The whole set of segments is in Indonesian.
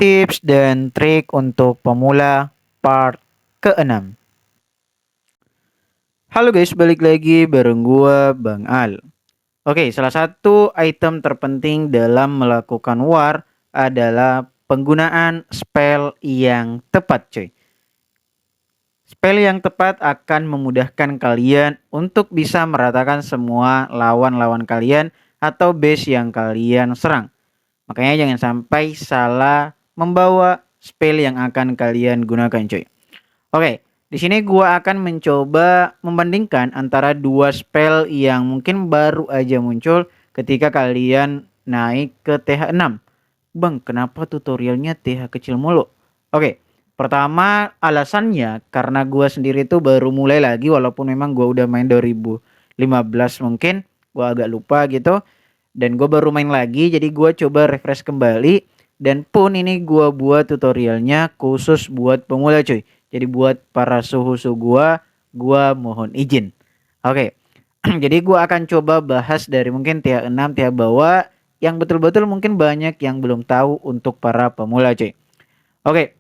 Tips dan trik untuk pemula part ke-6. Halo guys, balik lagi bareng gua Bang Al. Oke, salah satu item terpenting dalam melakukan war adalah penggunaan spell yang tepat, cuy. Spell yang tepat akan memudahkan kalian untuk bisa meratakan semua lawan-lawan kalian atau base yang kalian serang. Makanya jangan sampai salah membawa spell yang akan kalian gunakan, cuy. Oke, di sini gua akan mencoba membandingkan antara dua spell yang mungkin baru aja muncul ketika kalian naik ke TH6. Bang, kenapa tutorialnya TH kecil mulu? Oke, pertama alasannya karena gua sendiri tuh baru mulai lagi walaupun memang gua udah main 2015 mungkin, gua agak lupa gitu. Dan gue baru main lagi, jadi gue coba refresh kembali. Dan pun ini gue buat tutorialnya khusus buat pemula, cuy. Jadi buat para suhu-suhu gue mohon izin. Oke, jadi gue akan coba bahas dari mungkin tier 6, tier bawah, yang betul-betul mungkin banyak yang belum tahu untuk para pemula, cuy. Oke,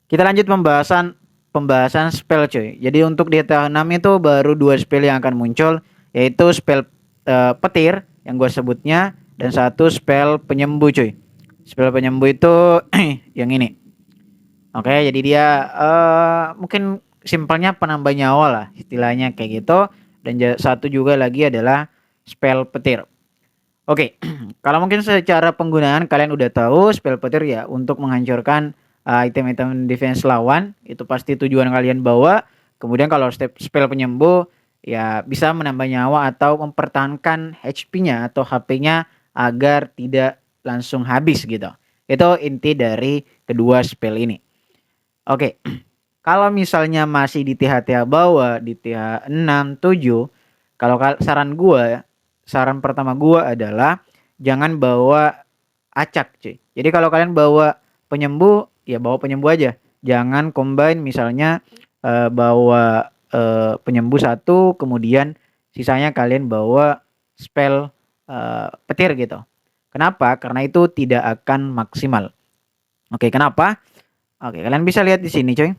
kita lanjut pembahasan spell, cuy. Jadi untuk di tier 6 itu baru dua spell yang akan muncul, yaitu spell petir yang gue sebutnya, dan satu spell penyembuh, cuy. Spell penyembuh itu yang ini. Oke, jadi dia mungkin simpelnya penambah nyawa lah istilahnya kayak gitu. Dan satu juga lagi adalah spell petir. Oke, kalau mungkin secara penggunaan kalian udah tahu spell petir ya untuk menghancurkan item-item defense lawan, itu pasti tujuan kalian bawa. Kemudian kalau spell penyembuh ya bisa menambah nyawa atau mempertahankan HP-nya atau HP-nya agar tidak langsung habis gitu. Itu inti dari kedua spell ini. Oke. Kalau misalnya masih di TH-TH bawah, di TH 6, 7, kalau saran pertama gua adalah jangan bawa acak, cuy. Jadi kalau kalian bawa penyembuh, ya bawa penyembuh aja. Jangan combine misalnya bawa penyembuh satu, kemudian sisanya kalian bawa spell petir gitu. Kenapa? Karena itu tidak akan maksimal. Oke, kenapa? Oke, kalian bisa lihat di sini, coy.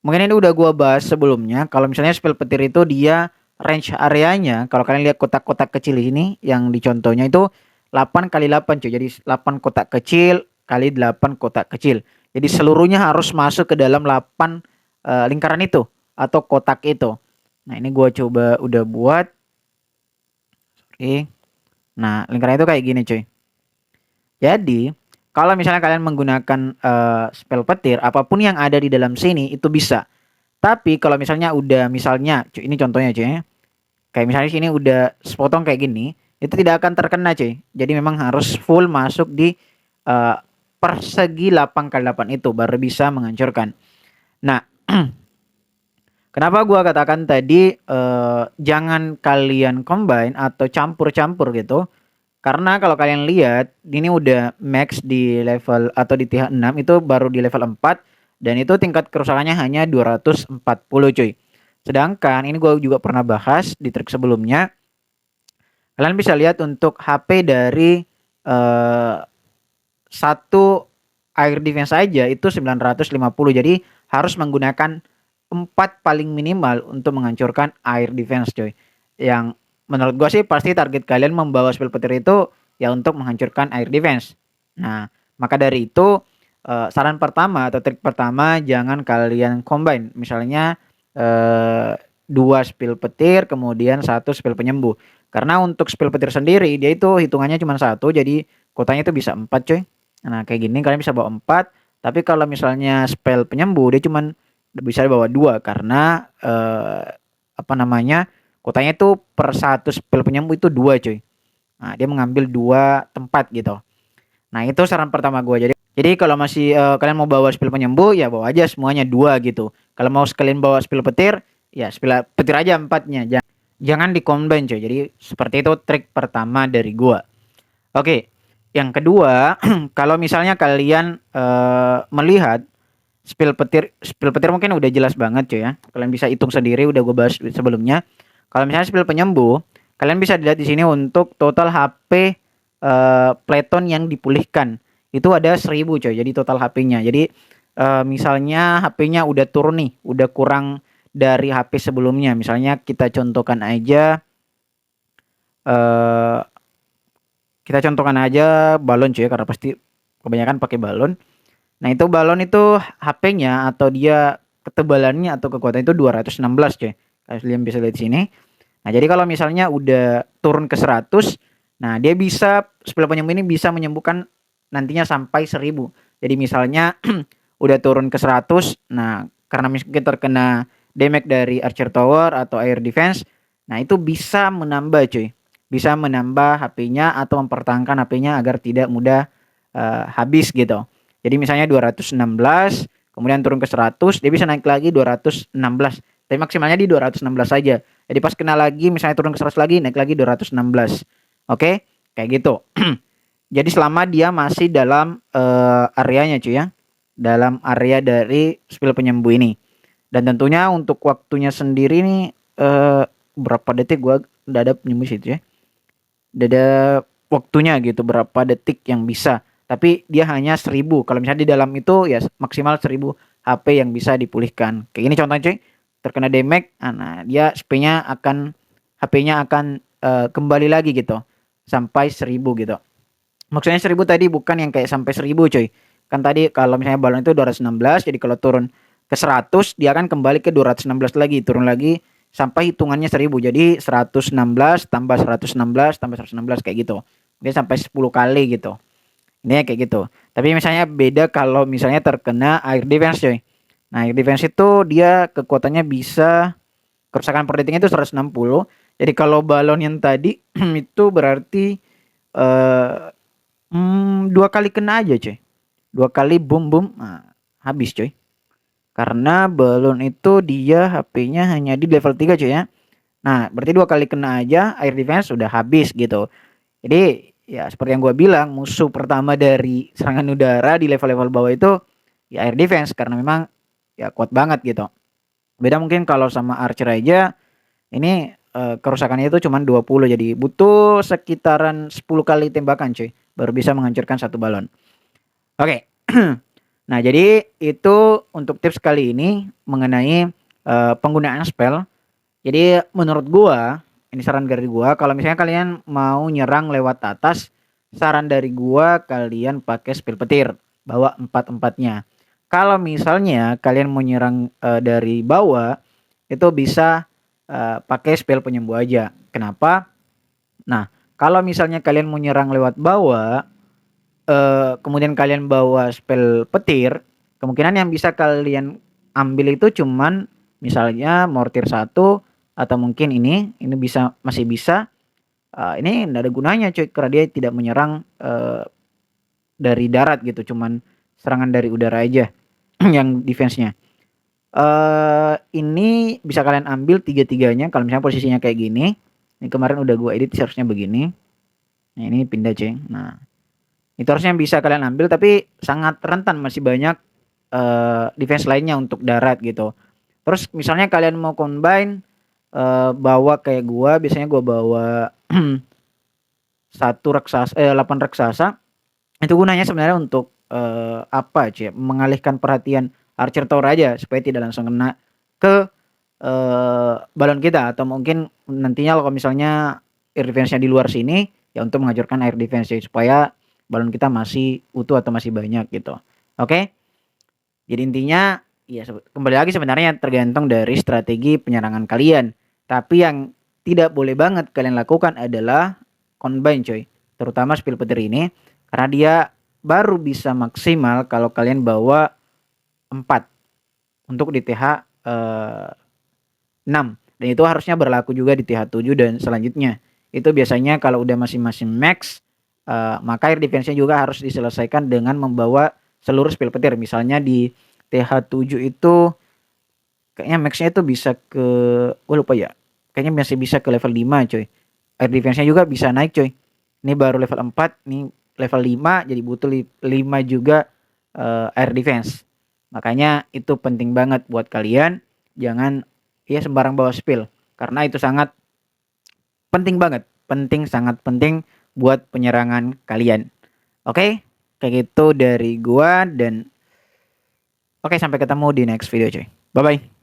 Mungkin ini udah gua bahas sebelumnya. Kalau misalnya spell petir itu dia range areanya, kalau kalian lihat kotak-kotak kecil ini yang di contohnya itu 8 kali 8, cuy. Jadi 8 kotak kecil kali 8 kotak kecil. Jadi seluruhnya harus masuk ke dalam 8 lingkaran itu atau kotak itu. Nah, ini gua coba udah buat. Oke. Nah, lingkaran itu kayak gini, cuy. Jadi, kalau misalnya kalian menggunakan spell petir, apapun yang ada di dalam sini itu bisa. Tapi kalau misalnya cuy, ini contohnya, cuy. Kayak misalnya sini udah sepotong kayak gini, itu tidak akan terkena, cuy. Jadi memang harus full masuk di persegi 8 kali 8 itu baru bisa menghancurkan. Nah, kenapa gua katakan tadi jangan kalian combine atau campur-campur gitu. Karena kalau kalian lihat ini udah max di level atau di TH 6 itu baru di level 4 dan itu tingkat kerusakannya hanya 240, cuy. Sedangkan ini gue juga pernah bahas di trik sebelumnya. Kalian bisa lihat untuk HP dari satu air defense aja itu 950. Jadi harus menggunakan 4 paling minimal untuk menghancurkan air defense, coy. Yang menurut gua sih pasti target kalian membawa spell petir itu ya untuk menghancurkan air defense. Nah, maka dari itu saran pertama atau trik pertama jangan kalian combine. Misalnya 2 spell petir kemudian 1 spell penyembuh. Karena untuk spell petir sendiri dia itu hitungannya cuma 1 jadi kotanya itu bisa 4, coy. Nah, kayak gini kalian bisa bawa 4, tapi kalau misalnya spell penyembuh dia cuma bisa bawa 2 karena kotanya itu per 1 spell penyembuh itu 2, cuy. Nah, dia mengambil 2 tempat gitu. Nah, itu saran pertama gue. Jadi kalau masih kalian mau bawa spell penyembuh ya bawa aja semuanya 2 gitu. Kalau mau sekalian bawa spell petir ya spell petir aja 4-nya. Jangan di-combine, cuy. Jadi seperti itu trik pertama dari gua. Oke. Yang kedua, kalau misalnya kalian melihat spell petir mungkin udah jelas banget, cuy ya. Kalian bisa hitung sendiri udah gua bahas sebelumnya. Kalau misalnya spell penyembuh, kalian bisa dilihat di sini untuk total HP Platon yang dipulihkan. itu ada 1000 coy. Jadi total HP-nya. Jadi misalnya HP-nya udah turun nih, udah kurang dari HP sebelumnya. Misalnya eh, kita contohkan aja balon cuy, karena pasti kebanyakan pakai balon. Nah, itu balon itu HP-nya atau dia ketebalannya atau kekuatannya itu 216 cuy. Kalian bisa lihat di sini. Nah, jadi kalau misalnya udah turun ke 100, nah dia bisa spell penyembuh ini bisa menyembuhkan nantinya sampai 1000. Jadi misalnya udah turun ke 100, nah karena mungkin terkena damage dari Archer Tower atau Air Defense, nah itu bisa menambah cuy. Bisa menambah HP-nya atau mempertahankan HP-nya agar tidak mudah habis gitu. Jadi misalnya 216, kemudian turun ke 100, dia bisa naik lagi 216. Tapi maksimalnya di 216 saja. Jadi pas kena lagi misalnya turun ke 100 lagi, naik lagi 216. Oke, kayak gitu. Jadi selama dia masih dalam areanya cuy ya. Dalam area dari spell penyembuh ini. Dan tentunya untuk waktunya sendiri nih berapa detik gua udah ada penyembuh situ ya. Udah ada waktunya gitu berapa detik yang bisa. Tapi dia hanya 1000. Kalau misalnya di dalam itu ya maksimal 1000 HP yang bisa dipulihkan. Kayak ini contohnya cuy. Terkena damage, nah dia HP-nya akan kembali lagi gitu sampai 1000 gitu. Maksudnya 1000 tadi bukan yang kayak sampai 1000 coy. Kan tadi kalau misalnya balon itu 216, jadi kalau turun ke 100 dia akan kembali ke 216 lagi, turun lagi sampai hitungannya 1000. Jadi 116 tambah 116 tambah 116 kayak gitu. Dia sampai 10 kali gitu. Ini kayak gitu. Tapi misalnya beda kalau misalnya terkena air defense coy. Nah, air defense itu dia kekuatannya bisa kerusakan per detiknya itu 160. Jadi kalau balon yang tadi itu berarti eh 2 kali kena aja coy. 2 kali boom boom, nah, habis coy. Karena balon itu dia HP-nya hanya di level 3 coy ya. Nah, berarti 2 kali kena aja air defense sudah habis gitu. Jadi ya seperti yang gue bilang, musuh pertama dari serangan udara di level-level bawah itu ya air defense, karena memang ya kuat banget gitu. Beda mungkin kalau sama Archer aja, ini kerusakannya itu cuma 20, jadi butuh sekitaran 10 kali tembakan cuy baru bisa menghancurkan satu balon. Oke. Nah, jadi itu untuk tips kali ini mengenai penggunaan spell. Jadi menurut gua, ini saran dari gua, kalau misalnya kalian mau nyerang lewat atas, saran dari gua kalian pakai spell petir, bawa empat-empatnya. Kalau misalnya kalian mau nyerang dari bawah, itu bisa pakai spell penyembuh aja. Kenapa? Nah, kalau misalnya kalian mau nyerang lewat bawah, kemudian kalian bawa spell petir, kemungkinan yang bisa kalian ambil itu cuman misalnya mortir 1 atau mungkin ini bisa masih bisa. Ini enggak ada gunanya cuy karena dia tidak menyerang dari darat gitu, cuman serangan dari udara aja yang defense-nya. Ini bisa kalian ambil tiga-tiganya kalau misalnya posisinya kayak gini. Ini kemarin udah gua edit seharusnya begini. Nah, ini pindah cuy. Nah, itu harusnya bisa kalian ambil tapi sangat rentan, masih banyak defense lainnya untuk darat gitu. Terus misalnya kalian mau combine bawa kayak gua, biasanya gua bawa 8 raksasa. Itu gunanya sebenarnya untuk apa cuy? Mengalihkan perhatian Archer Tower aja supaya tidak langsung kena ke balon kita, atau mungkin nantinya kalau misalnya air defense-nya di luar sini ya untuk menghancurkan air defense supaya balon kita masih utuh atau masih banyak gitu. Oke. Jadi intinya ya kembali lagi sebenarnya tergantung dari strategi penyerangan kalian. Tapi yang tidak boleh banget kalian lakukan adalah combine coy. Terutama spill petir ini karena dia baru bisa maksimal kalau kalian bawa 4 untuk di TH 6, dan itu harusnya berlaku juga di TH 7 dan selanjutnya. Itu biasanya kalau udah masing-masing max, maka air defense-nya juga harus diselesaikan dengan membawa seluruh spill petir. Misalnya di TH 7 itu kayaknya max-nya itu bisa ke, gue lupa ya, kayaknya masih bisa ke level 5 coy. Air defense-nya juga bisa naik coy. Ini baru level 4, nih level 5, jadi butuh 5 juga air defense. Makanya itu penting banget buat kalian, jangan ya sembarang bawa spill karena itu sangat penting banget, sangat penting buat penyerangan kalian. Oke, Kayak gitu dari gua dan oke sampai ketemu di next video cuy. Bye bye.